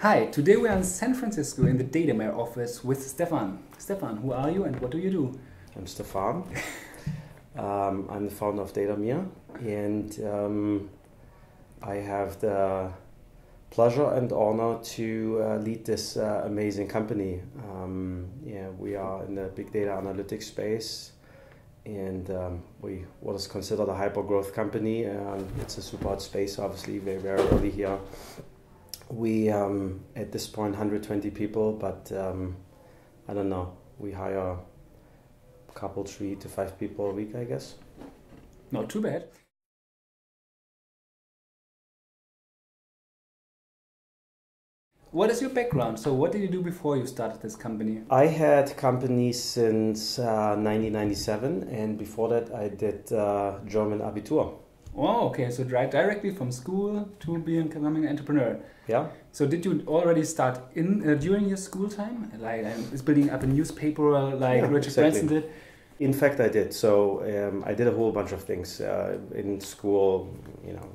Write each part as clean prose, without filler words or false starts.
Hi, today we are in San Francisco in the Datameer office with Stefan. Stefan, who are you and what do you do? I'm Stefan. I'm the founder of Datameer, and I have the pleasure and honor to lead this amazing company. We are in the big data analytics space, and what is considered a hyper-growth company. It's a super hot space, obviously, very early here. We, at this point, 120 people, but I don't know, we hire a couple, 3 to 5 people a week, I guess. Not too bad. What is your background? So what did you do before you started this company? I had companies since 1997, and before that I did German Abitur. Oh, okay. So directly from school to becoming an entrepreneur. Yeah. So did you already start during your school time? Like is building up a newspaper like Richard Branson did? In fact, I did. So I did a whole bunch of things in school. You know,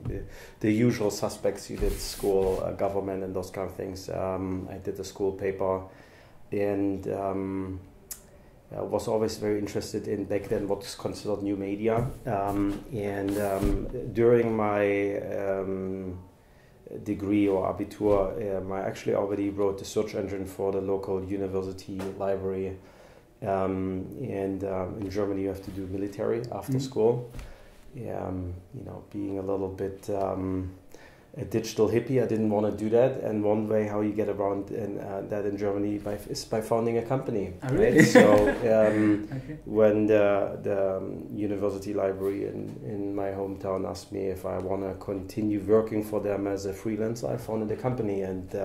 the usual suspects. You did school, government, and those kind of things. I did the school paper, and was always very interested in back then what is considered new media. During my degree or Abitur, I actually already wrote the search engine for the local university library. In Germany you have to do military after school. Being a little bit a digital hippie, I didn't want to do that, and one way how you get around that in Germany is by founding a company. Oh, really? Right? So when the university library in my hometown asked me if I want to continue working for them as a freelancer, I founded a company, and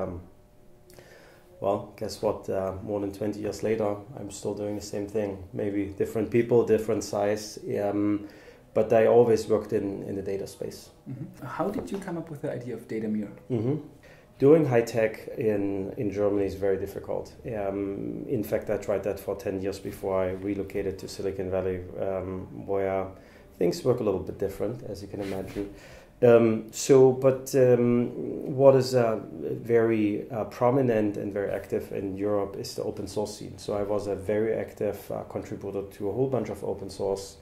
well, guess what? More than 20 years later, I'm still doing the same thing. Maybe different people, different size, but I always worked in the data space. Mm-hmm. How did you come up with the idea of Datameer? Mm-hmm. Doing high tech in Germany is very difficult. In fact, I tried that for 10 years before I relocated to Silicon Valley, where things work a little bit different, as you can imagine. What is very prominent and very active in Europe is the open source scene. So I was a very active contributor to a whole bunch of open source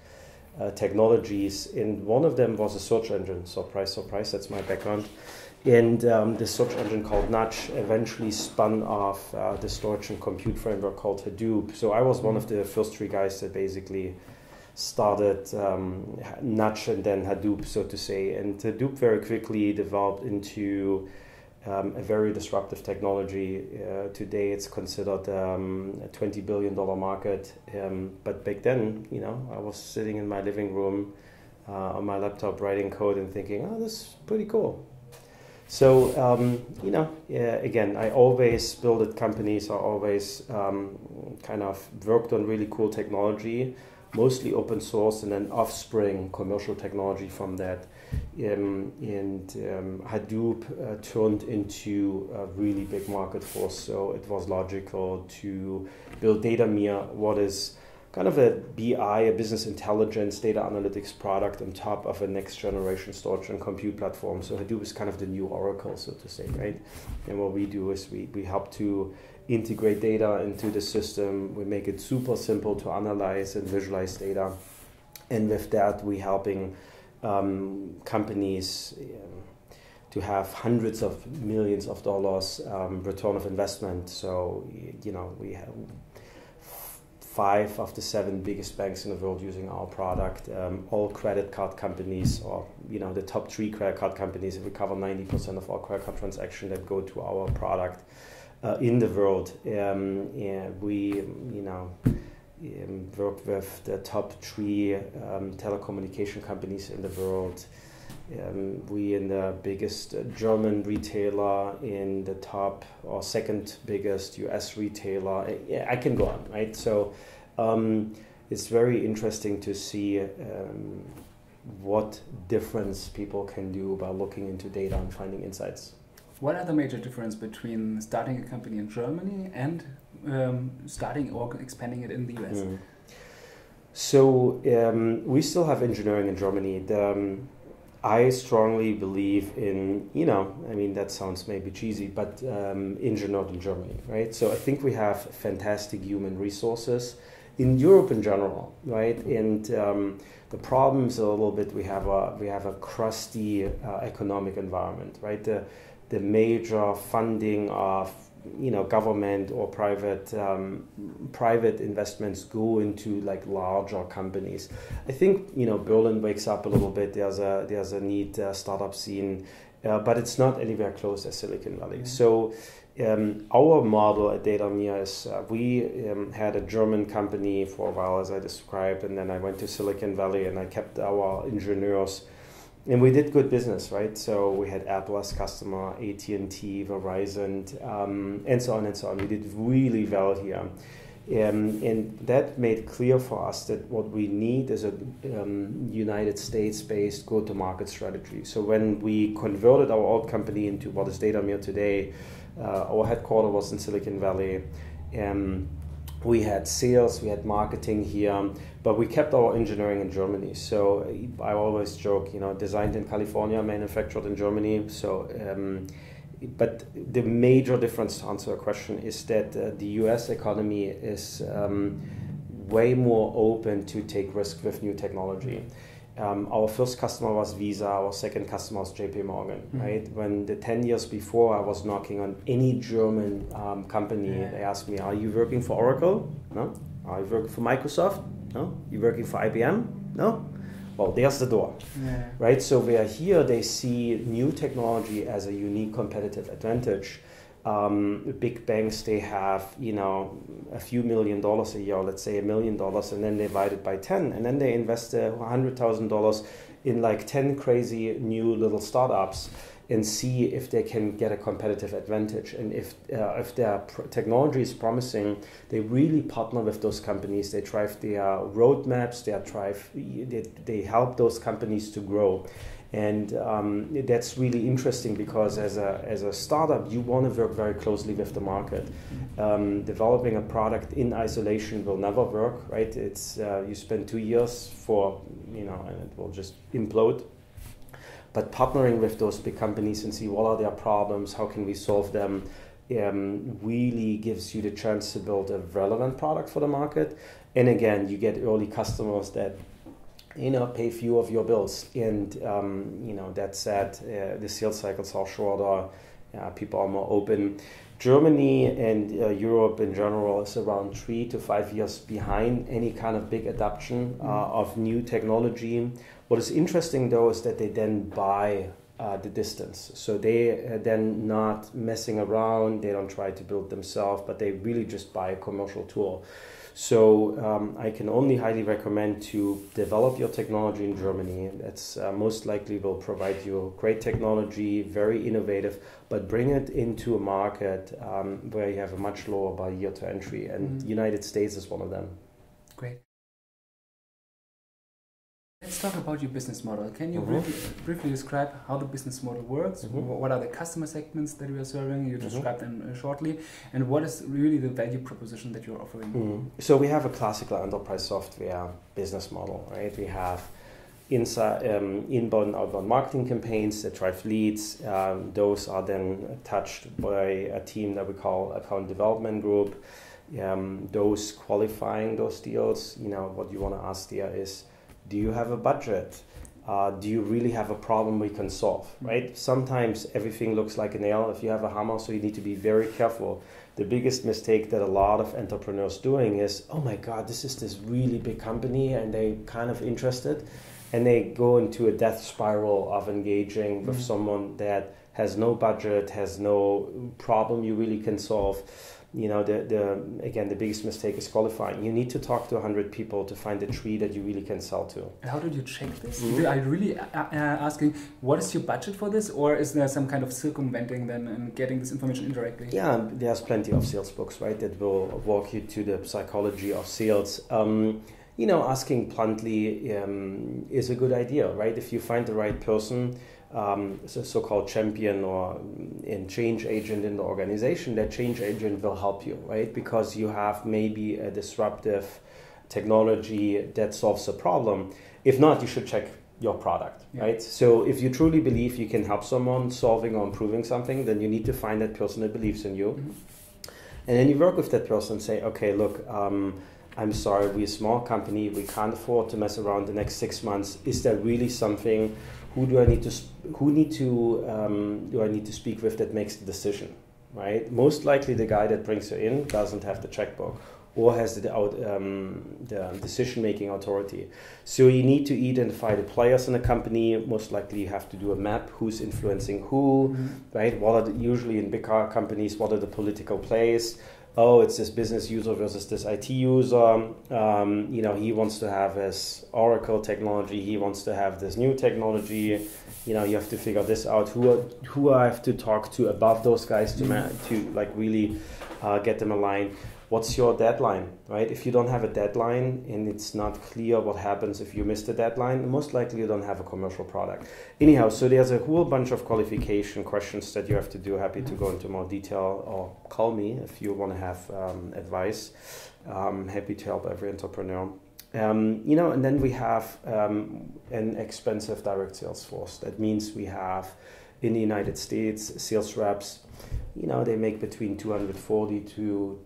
technologies, and one of them was a search engine. Surprise, surprise, that's my background. And the search engine called Nudge eventually spun off the storage and compute framework called Hadoop. So I was one of the first 3 guys that basically started Nudge and then Hadoop, so to say. And Hadoop very quickly developed into a very disruptive technology. Today it's considered a $20 billion market. But back then, I was sitting in my living room on my laptop writing code and thinking, oh, this is pretty cool. So, again, I always built companies. I always kind of worked on really cool technology, mostly open source, and then offspring commercial technology from that. Hadoop turned into a really big market for us, so it was logical to build Datameer, what is kind of a BI, a business intelligence, data analytics product on top of a next generation storage and compute platform. So Hadoop is kind of the new Oracle, so to say, right? And what we do is we help to integrate data into the system. We make it super simple to analyze and visualize data. And with that, we're helping companies to have hundreds of millions of dollars return of investment. So, we have 5 of the 7 biggest banks in the world using our product, all credit card companies, or the top 3 credit card companies. We cover 90% of all credit card transactions that go to our product in the world. We work with the top 3 telecommunication companies in the world. We in the biggest German retailer, in the top or second biggest US retailer. I can go on, right? So it's very interesting to see what difference people can do by looking into data and finding insights. What are the major difference between starting a company in Germany and starting or expanding it in the US? So we still have engineering in Germany. I strongly believe in, I mean, that sounds maybe cheesy, but engineered in Germany, right? So I think we have fantastic human resources in Europe in general, right? And the problem is a little bit we have a crusty economic environment, right? The major funding of government or private investments go into like larger companies. I think Berlin wakes up a little bit. There's a neat startup scene, but it's not anywhere close as Silicon Valley. So our model at Datameer is we had a German company for a while, as I described, and then I went to Silicon Valley and I kept our engineers. And we did good business, right? So we had Apple as customer, AT&T, Verizon, and so on and so on. We did really well here. And that made clear for us that what we need is a United States-based go-to-market strategy. So when we converted our old company into what is Datameer today, our headquarters was in Silicon Valley. We had sales, we had marketing here, but we kept our engineering in Germany. So I always joke, designed in California, manufactured in Germany. So, but the major difference, to answer your question, is that the US economy is way more open to take risks with new technology. Our first customer was Visa, our second customer was JP Morgan, right? When the 10 years before I was knocking on any German company, they asked me, are you working for Oracle? No. Are you working for Microsoft? No. You working for IBM? No. Well, there's the door, right? So where here they see new technology as a unique competitive advantage. Big banks, they have, a few $1 million a year, let's say $1 million, and then they divide it by 10, and then they invest $100,000 in like 10 crazy new little startups and see if they can get a competitive advantage. And if their technology is promising, they really partner with those companies. They drive their roadmaps, they help those companies to grow. And that's really interesting because as a startup, you want to work very closely with the market. Developing a product in isolation will never work, right? It's you spend 2 years and it will just implode. But partnering with those big companies and see what are their problems, how can we solve them, really gives you the chance to build a relevant product for the market. And again, you get early customers that pay few of your bills, and that said, the sales cycles are shorter, people are more open. Germany and Europe in general is around 3 to 5 years behind any kind of big adoption of new technology. What is interesting though is that they then buy the distance. So they are then not messing around, they don't try to build themselves, but they really just buy a commercial tool. So I can only highly recommend to develop your technology in Germany. That's most likely will provide you great technology, very innovative, but bring it into a market where you have a much lower barrier to entry. And United States is one of them. Great. Let's talk about your business model. Can you briefly describe how the business model works? What are the customer segments that we are serving? You described them shortly. And what is really the value proposition that you're offering? So we have a classical enterprise software business model, right? We have inbound and outbound marketing campaigns that drive leads. Those are then touched by a team that we call account development group. Those qualifying those deals, what you want to ask there is, do you have a budget? Do you really have a problem we can solve, right? Sometimes everything looks like a nail if you have a hammer, so you need to be very careful. The biggest mistake that a lot of entrepreneurs doing is, oh my God, this is this really big company and they kind of interested, and they go into a death spiral of engaging with someone that has no budget, has no problem you really can solve. Again, the biggest mistake is qualifying. You need to talk to 100 people to find a tree that you really can sell to. How did you check this? Are you really asking, what is your budget for this? Or is there some kind of circumventing then and getting this information indirectly? Yeah, there's plenty of sales books, right, that will walk you to the psychology of sales. Asking bluntly is a good idea, right? If you find the right person, so-called champion or change agent in the organization, that change agent will help you, right? Because you have maybe a disruptive technology that solves a problem. If not, you should check your product, right? So if you truly believe you can help someone solving or improving something, then you need to find that person that believes in you. And then you work with that person and say, okay, look, I'm sorry, we're a small company, we can't afford to mess around the next 6 months. Is there really something, who do I need to speak with that makes the decision, right? Most likely the guy that brings you in doesn't have the checkbook or has the decision-making authority. So you need to identify the players in the company. Most likely you have to do a map, who's influencing who, right? What are usually in big companies, what are the political plays? Oh, it's this business user versus this IT user. He wants to have his Oracle technology. He wants to have this new technology. You have to figure this out. Who I have to talk to above those guys to really get them aligned. What's your deadline, right? If you don't have a deadline and it's not clear what happens if you miss the deadline, most likely you don't have a commercial product. Anyhow, so there's a whole bunch of qualification questions that you have to do. Happy to go into more detail, or call me if you want to have advice. Happy to help every entrepreneur. And then we have an expensive direct sales force. That means we have in the United States sales reps. They make between $240,000 to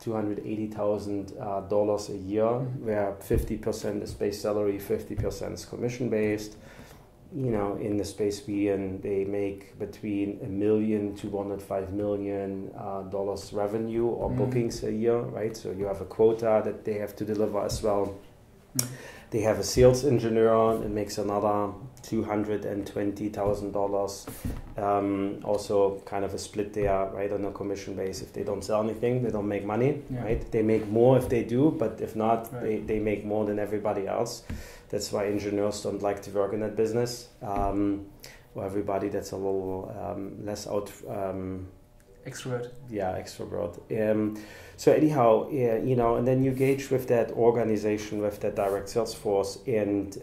$280,000 a year, where 50% is base salary, 50% is commission based. In the space we in, they make between $1 million to $105 million revenue or bookings a year, right? So you have a quota that they have to deliver as well. They have a sales engineer that makes another $220,000. Also kind of a split there, right, on a commission base. If they don't sell anything, they don't make money, right? They make more if they do, but if not, they make more than everybody else. That's why engineers don't like to work in that business. Or everybody that's a little less out... extrovert. Yeah, extrovert. So anyhow, and then you engage with that organization, with that direct sales force, and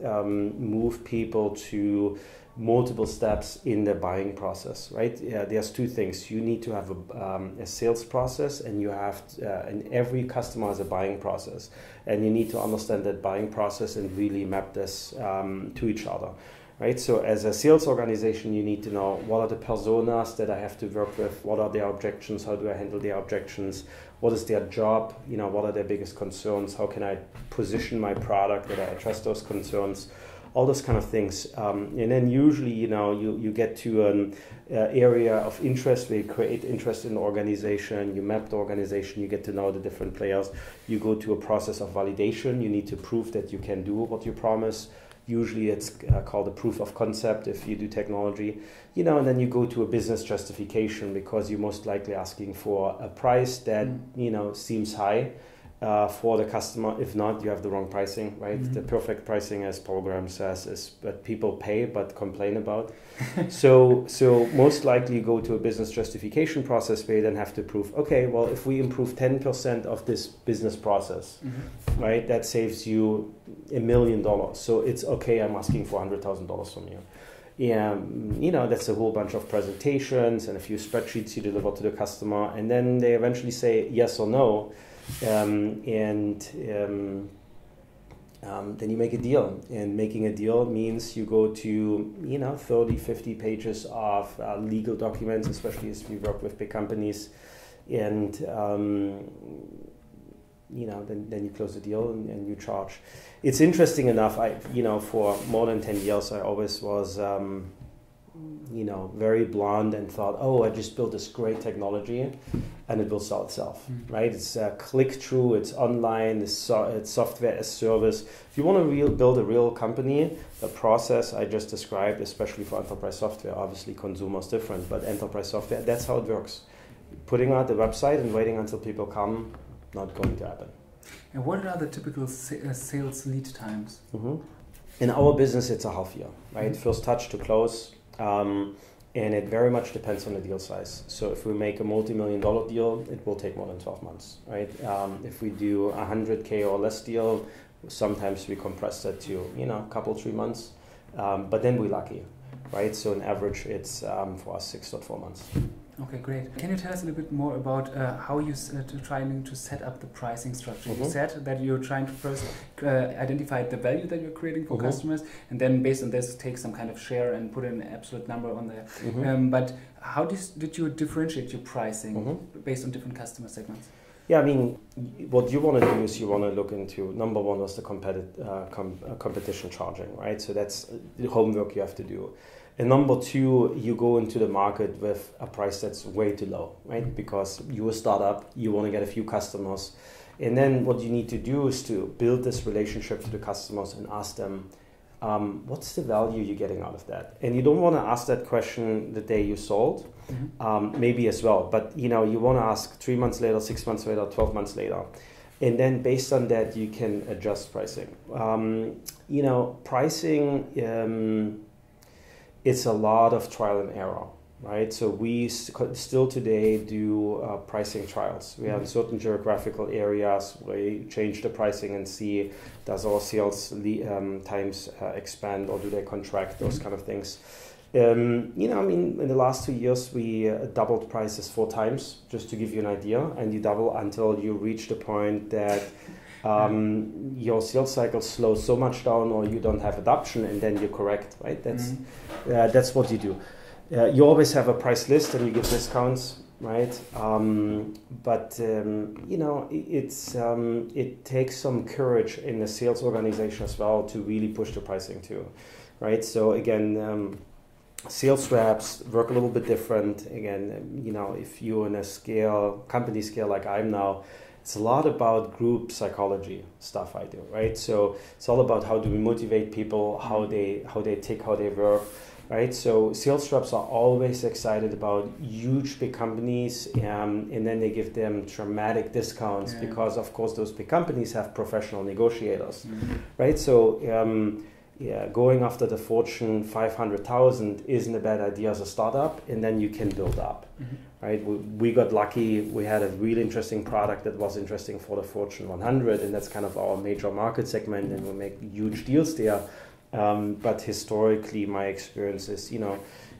move people to multiple steps in the buying process, right? There's two things. You need to have a sales process, and you have and every customer has a buying process, and you need to understand that buying process and really map this to each other. Right, so as a sales organization, you need to know what are the personas that I have to work with, what are their objections, how do I handle their objections, what is their job, what are their biggest concerns, how can I position my product that I address those concerns, all those kind of things. And then usually, you get to an area of interest where you create interest in the organization, you map the organization, you get to know the different players, you go to a process of validation, you need to prove that you can do what you promise. Usually it's called a proof of concept if you do technology, and then you go to a business justification because you're most likely asking for a price that, seems high for the customer. If not, you have the wrong pricing, right? The perfect pricing, as program says, is what people pay but complain about. So most likely you go to a business justification process where you then have to prove, okay, well, if we improve 10% of this business process, right, that saves you $1 million. So it's okay, I'm asking for $100,000 from you. That's a whole bunch of presentations and a few spreadsheets you deliver to the customer, and then they eventually say yes or no. Then you make a deal, and making a deal means you go to 30, 50 pages of legal documents, especially as we work with big companies, and then you close the deal and you charge. It's interesting enough. For more than 10 years I always was very blonde and thought, I just built this great technology and it will sell itself, right? It's click-through, it's online, it's software as service. If you want to build a real company, the process I just described, especially for enterprise software, obviously consumer is different, but enterprise software, that's how it works. Putting out the website and waiting until people come, not going to happen. And what are the typical sales lead times? In our business, it's a half year, right? First touch to close. And it very much depends on the deal size. So if we make a multi-million-dollar deal, it will take more than 12 months, right? If we do a 100K or less deal, sometimes we compress that to, a couple, 3 months. But then we're lucky, right? So on average, it's for us 6 to 4 months. Okay, great. Can you tell us a little bit more about how you trying to set up the pricing structure? You said that you're trying to first identify the value that you're creating for customers, and then based on this take some kind of share and put an absolute number on there. But how did you differentiate your pricing based on different customer segments? Yeah, I mean, what you want to do is you want to look into, number one was the competition charging, right? So that's the homework you have to do. And number two, you go into the market with a price that's way too low, right? Because you're a startup, you want to get a few customers. And then what you need to do is to build this relationship to the customers and ask them, what's the value you're getting out of that? And you don't want to ask that question the day you sold, maybe as well. But you want to ask 3 months later, 6 months later, 12 months later. And then based on that, you can adjust pricing. Pricing... it's a lot of trial and error, right? So we still today do pricing trials. We have certain geographical areas where we change the pricing and see, does our sales times expand or do they contract, those kind of things. In the last 2 years, we doubled prices 4 times, just to give you an idea. And you double until you reach the point that your sales cycle slows so much down or you don't have adoption, and then you correct, right? That's what you do. You always have a price list and you give discounts, right? It takes some courage in the sales organization as well to really push the pricing too, right? So again, sales reps work a little bit different. Again, if you're in a company scale like I'm now, it's a lot about group psychology stuff I do, right? So it's all about how do we motivate people, how they tick, how they work, right? So sales reps are always excited about huge big companies, and then they give them dramatic discounts because of course those big companies have professional negotiators, right? So going after the Fortune 500,000 isn't a bad idea as a startup, and then you can build up, right? We got lucky. We had a really interesting product that was interesting for the Fortune 100, and that's kind of our major market segment, and we make huge deals there. But historically, my experience is, you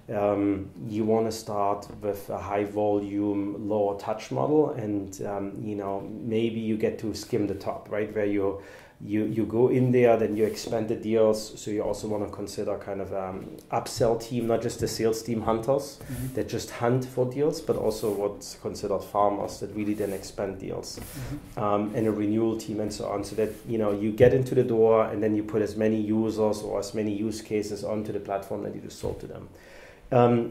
want to start with a high volume, lower touch model, and maybe you get to skim the top, right? Where you go in there, then you expand the deals. So you also want to consider kind of upsell team, not just the sales team hunters that just hunt for deals, but also what's considered farmers that really then expand deals, and a renewal team and so on. So that you get into the door and then you put as many users or as many use cases onto the platform that you just sold to them.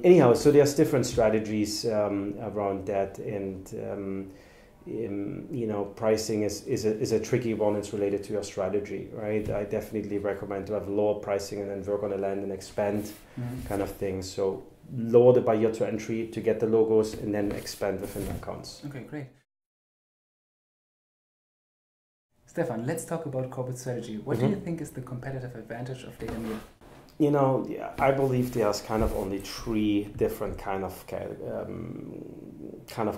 Anyhow, so there's different strategies around that, and pricing is a tricky one. It's related to your strategy, right? I definitely recommend to have lower pricing and then work on a land and expand kind of thing. So lower the barrier to entry to get the logos and then expand within the accounts. Okay, great. Stefan, let's talk about corporate strategy. What do you think is the competitive advantage of Datameer? I believe there's kind of only 3 different kind of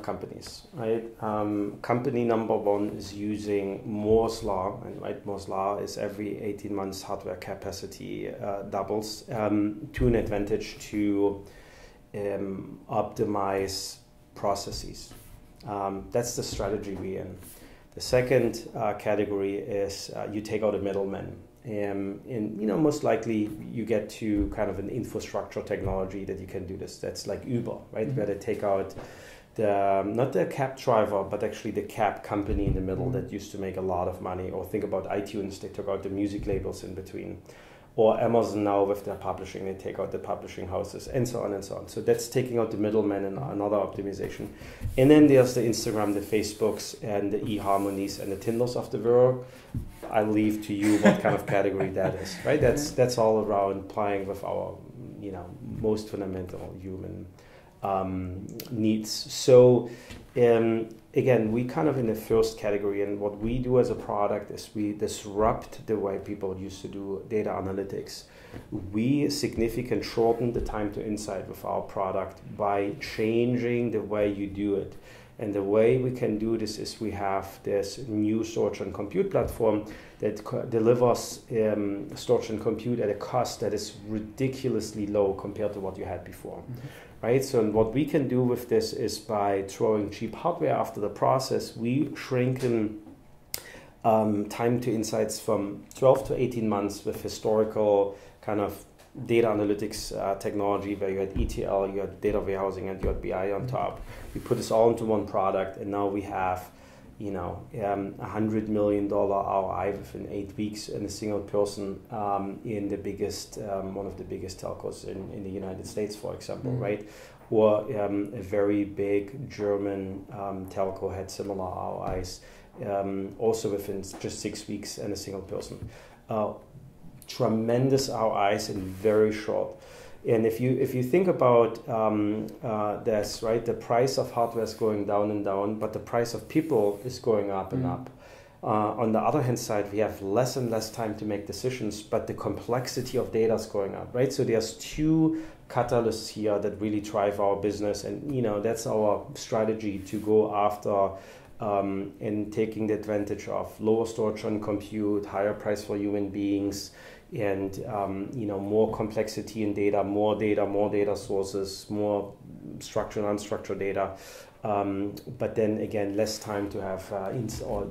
companies, right? Company number 1 is using Moore's law, and right, Moore's law is every 18 months hardware capacity doubles to an advantage to optimize processes. That's the strategy we're in. The second category is you take out a middleman. And most likely you get to kind of an infrastructure technology that you can do this. That's like Uber, right? Where they take out not the cab driver, but actually the cab company in the middle that used to make a lot of money. Or think about iTunes, they took out the music labels in between. Or Amazon now with their publishing, they take out the publishing houses, and so on and so on. So that's taking out the middleman and another optimization. And then there's the Instagram, the Facebooks, and the eHarmonies and the Tinders of the world. I leave to you what kind of category that is, right? That's all around playing with our, most fundamental human needs. So again, we kind of in the first category, and what we do as a product is we disrupt the way people used to do data analytics. We significantly shorten the time to insight with our product by changing the way you do it. And the way we can do this is we have this new storage and compute platform that delivers storage and compute at a cost that is ridiculously low compared to what you had before. Right? So what we can do with this is by throwing cheap hardware after the process, we shrinken time to insights from 12 to 18 months with historical kind of data analytics technology where you had ETL, you had data warehousing, and you had BI on top. We put this all into one product, and now we have, $100 million ROI within 8 weeks in a single person in the biggest, one of the biggest telcos in the United States, for example, right? Or a very big German telco had similar ROIs, also within just 6 weeks and a single person. Tremendous ROIs in very short. And if you think about this, right, the price of hardware is going down and down, but the price of people is going up and up. On the other hand side, we have less and less time to make decisions, but the complexity of data is going up, right? So there's two catalysts here that really drive our business, and that's our strategy to go after and taking the advantage of lower storage and compute, higher price for human beings, and more complexity in data, more data sources, more structured and unstructured data, but then again less time to have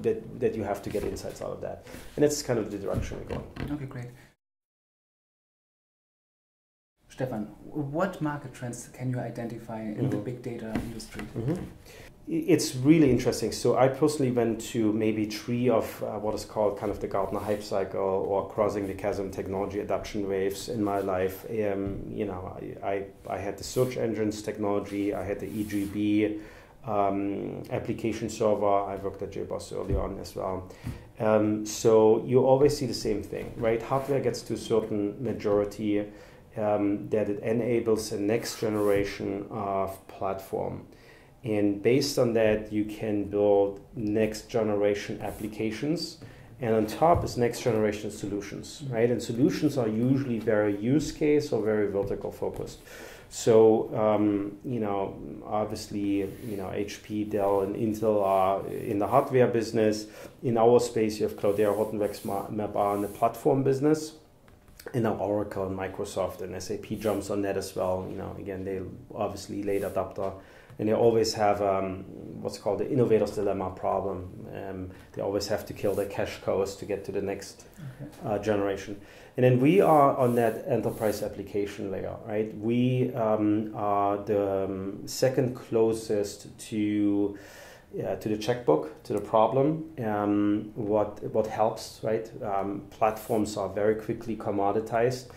that you have to get insights out of that, and that's kind of the direction we're going. Okay, great. Stefan, what market trends can you identify in the big data industry? It's really interesting. So I personally went to maybe 3 of what is called kind of the Gartner hype cycle or crossing the chasm technology adoption waves in my life. I had the search engines technology, I had the EGB application server. I worked at JBoss early on as well. So you always see the same thing, right? Hardware gets to a certain majority that it enables a next generation of platform. And based on that, you can build next generation applications. And on top is next generation solutions, right? And solutions are usually very use case or very vertical focused. So, obviously, HP, Dell, and Intel are in the hardware business. In our space, you have Cloudera, Hortonworks, Map are in the platform business. And now Oracle and Microsoft and SAP jumps on that as well. Again, they obviously late adopter. And they always have what's called the innovator's dilemma problem. They always have to kill their cash cows to get to the next generation. And then we are on that enterprise application layer, right? We are the second closest to the checkbook, to the problem. What helps, right? Platforms are very quickly commoditized.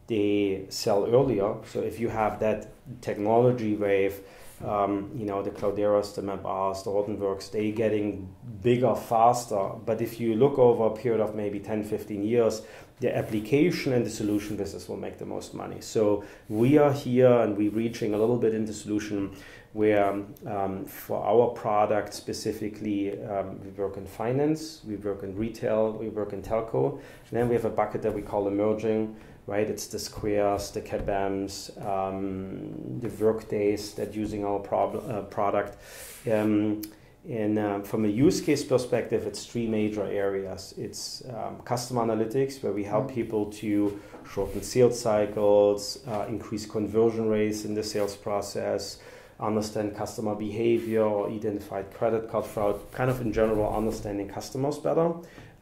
They sell earlier. So if you have that technology wave, the Clouderas, the MapRs, the Hortonworks, they're getting bigger faster. But if you look over a period of maybe 10, 15 years, the application and the solution business will make the most money. So we are here and we're reaching a little bit into solution where for our product specifically, we work in finance, we work in retail, we work in telco. And then we have a bucket that we call emerging, right? It's the Squares, the Kabams, the Workdays that using our product. And from a use case perspective, it's 3 major areas. It's customer analytics, where we help people to shorten sales cycles, increase conversion rates in the sales process, understand customer behavior or identified credit card fraud, kind of in general understanding customers better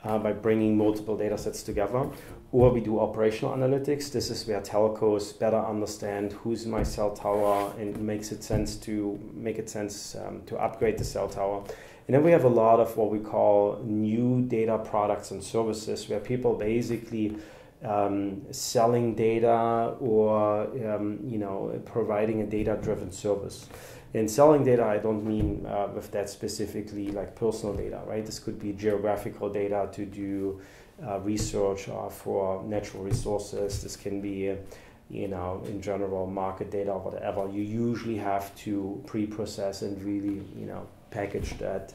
by bringing multiple data sets together. Or we do operational analytics. This is where telcos better understand who's in my cell tower and make it sense to upgrade the cell tower. And then we have a lot of what we call new data products and services, where people basically selling data or providing a data-driven service. In selling data, I don't mean with that specifically like personal data, right? This could be geographical data to do research for natural resources. This can be, in general, market data or whatever. You usually have to pre-process and really, package that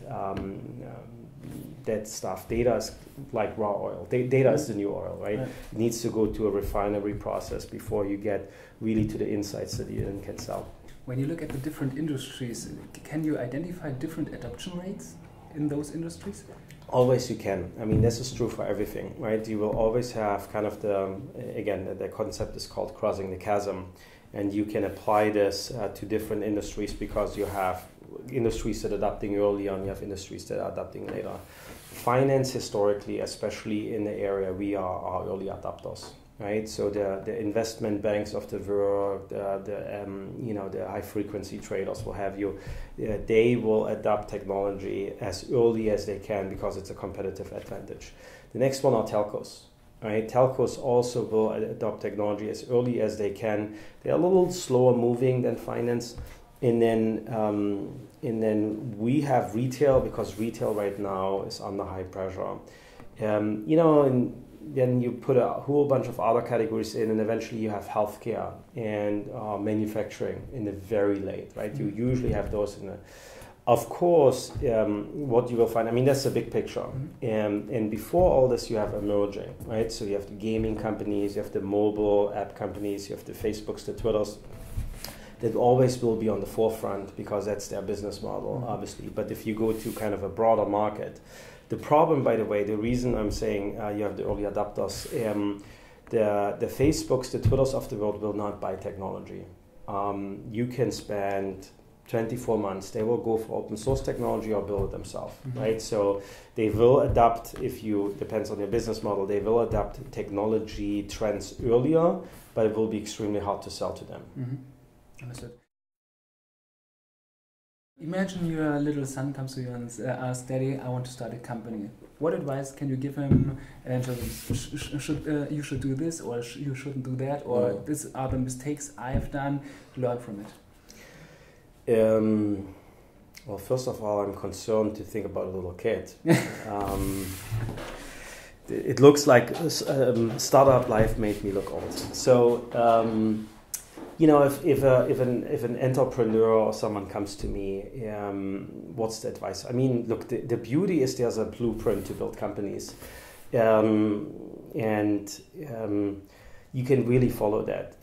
that stuff. Data is like raw oil. Data is the new oil, right? It needs to go to a refinery process before you get really to the insights that you then can sell. When you look at the different industries, can you identify different adoption rates in those industries? Always you can. I mean, this is true for everything, right? You will always have kind of the concept is called crossing the chasm. And you can apply this to different industries because you have industries that are adopting early on, you have industries that are adopting later. Finance historically, especially in the area we are early adopters, right? So the investment banks of the world, the high frequency traders, will have you. They will adopt technology as early as they can because it's a competitive advantage. The next one are telcos. Right? Telcos also will adopt technology as early as they can. They're a little slower moving than finance, and then we have retail because retail right now is under high pressure. And then you put a whole bunch of other categories in, and eventually you have healthcare and manufacturing in the very late. Right? You usually have those in the. Of course, what you will find, I mean, that's a big picture. And before all this, you have emerging, right? So you have the gaming companies, you have the mobile app companies, you have the Facebooks, the Twitters, that always will be on the forefront because that's their business model, obviously. But if you go to kind of a broader market, the problem, by the way, the reason I'm saying you have the early adopters, the Facebooks, the Twitters of the world will not buy technology. You can spend 24 months, they will go for open source technology or build it themselves, right? So they will adapt, depends on your business model, they will adapt technology trends earlier, but it will be extremely hard to sell to them. Understood. Imagine your little son comes to you and asks, Daddy, I want to start a company. What advice can you give him? And you should do this, or you shouldn't do that, or these are the mistakes I've done. Learn from it. Well, first of all, I'm concerned to think about a little kid. It looks like startup life made me look old. So, if an entrepreneur or someone comes to me, what's the advice? I mean, look, the beauty is there's a blueprint to build companies, and you can really follow that.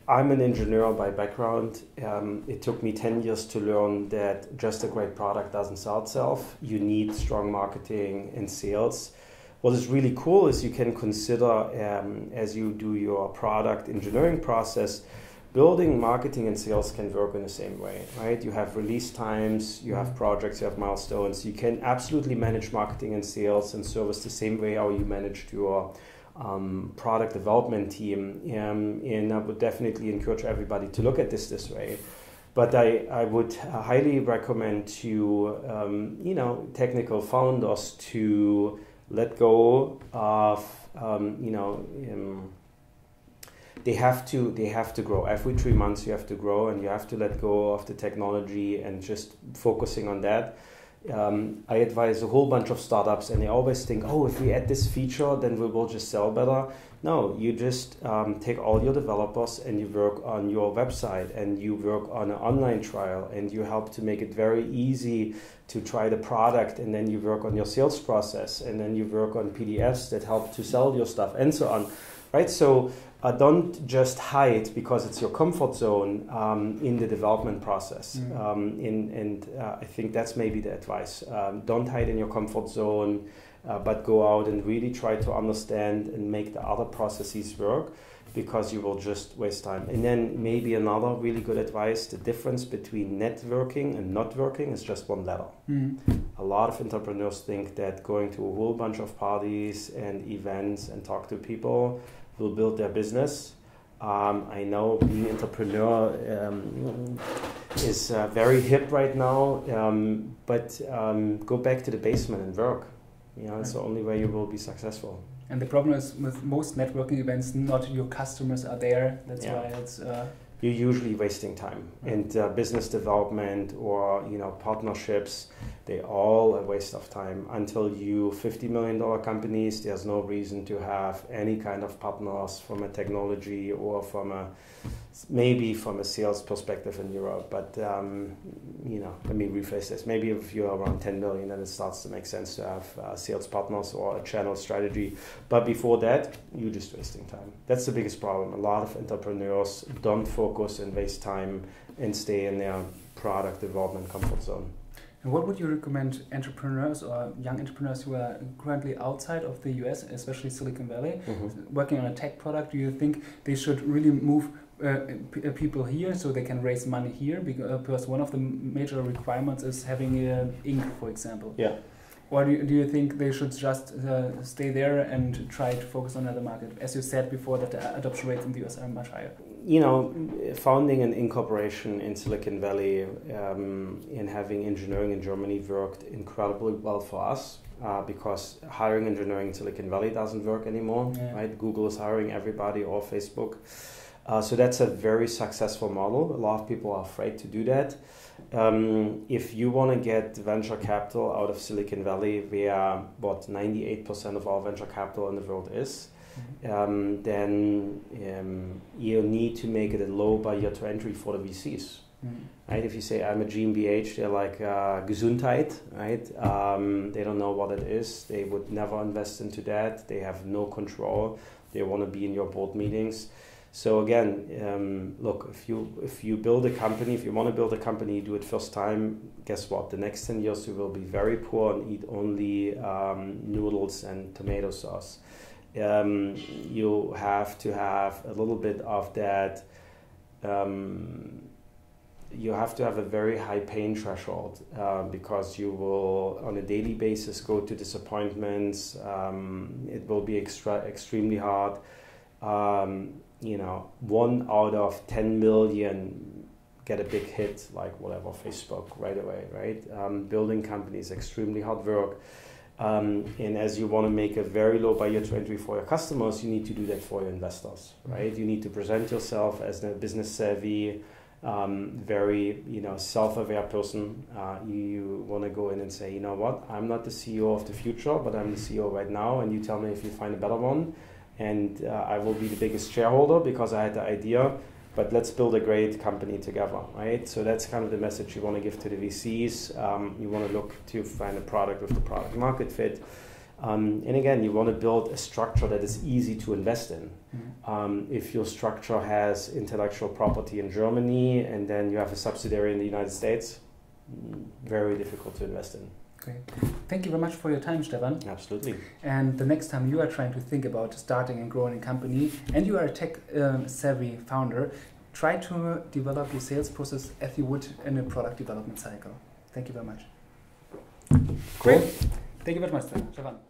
I'm an engineer by background. It took me 10 years to learn that just a great product doesn't sell itself. You need strong marketing and sales. What is really cool is you can consider, as you do your product engineering process, building, marketing, and sales can work in the same way, right? You have release times, you have projects, you have milestones. You can absolutely manage marketing and sales and service the same way how you managed your product development team, and I would definitely encourage everybody to look at this way. But I would highly recommend to technical founders to let go of they have to grow. Every 3 months you have to grow, and you have to let go of the technology and just focusing on that. I advise a whole bunch of startups, and they always think, oh, if we add this feature, then we will just sell better. No, you just take all your developers and you work on your website and you work on an online trial and you help to make it very easy to try the product, and then you work on your sales process, and then you work on PDFs that help to sell your stuff and so on, right? So don't just hide because it's your comfort zone in the development process. I think that's maybe the advice. Don't hide in your comfort zone, but go out and really try to understand and make the other processes work, because you will just waste time. And then maybe another really good advice, the difference between networking and not working is just one letter. A lot of entrepreneurs think that going to a whole bunch of parties and events and talk to people will build their business. I know being an entrepreneur is very hip right now, but go back to the basement and work. It's the only way you will be successful. And the problem is with most networking events, not your customers are there. That's why it's... You're usually wasting time. And business development or partnerships, they're all a waste of time. Until you $50 million companies, there's no reason to have any kind of partners from a technology or from a maybe from a sales perspective in Europe, but you know, let me rephrase this. Maybe if you're around 10 million, then it starts to make sense to have sales partners or a channel strategy. But before that, you're just wasting time. That's the biggest problem. A lot of entrepreneurs don't focus and waste time and stay in their product development comfort zone. And what would you recommend entrepreneurs or young entrepreneurs who are currently outside of the US, especially Silicon Valley, working on a tech product? Do you think they should really move people here so they can raise money here? Because one of the major requirements is having Inc., for example. Yeah. Or do you think they should just stay there and try to focus on another market? As you said before, that the adoption rates in the US are much higher. You know, founding an incorporation in Silicon Valley and having engineering in Germany worked incredibly well for us because hiring engineering in Silicon Valley doesn't work anymore, right? Google is hiring everybody, or Facebook. So that's a very successful model. A lot of people are afraid to do that. If you want to get venture capital out of Silicon Valley, where 98% of all venture capital in the world is, then you need to make it a low barrier to entry for the VCs. Right? If you say I'm a GmbH, they're like Gesundheit, right? They don't know what it is. They would never invest into that. They have no control. They want to be in your board meetings. So again, look, if you build a company, if you want to build a company, you do it first time, guess what? The next 10 years you will be very poor and eat only noodles and tomato sauce. You have to have a little bit of that, you have to have a very high pain threshold because you will on a daily basis go to disappointments. It will be extremely hard. You know, 1 out of 10 million get a big hit, like whatever, Facebook right away, right? Building companies, extremely hard work. And as you want to make a very low barrier to entry for your customers, you need to do that for your investors, right? You need to present yourself as a business savvy, very, you know, self-aware person. You want to go in and say, you know what, I'm not the CEO of the future, but I'm the CEO right now, and you tell me if you find a better one. And I will be the biggest shareholder because I had the idea, but let's build a great company together, right? So that's kind of the message you want to give to the VCs. You want to look to find a product with the product market fit. And again, you want to build a structure that is easy to invest in. If your structure has intellectual property in Germany and then you have a subsidiary in the United States, very difficult to invest in. Great. Thank you very much for your time, Stefan. Absolutely. And the next time you are trying to think about starting and growing a company and you are a tech savvy founder, try to develop your sales process as you would in a product development cycle. Thank you very much. Cool. Thank you very much, Stefan.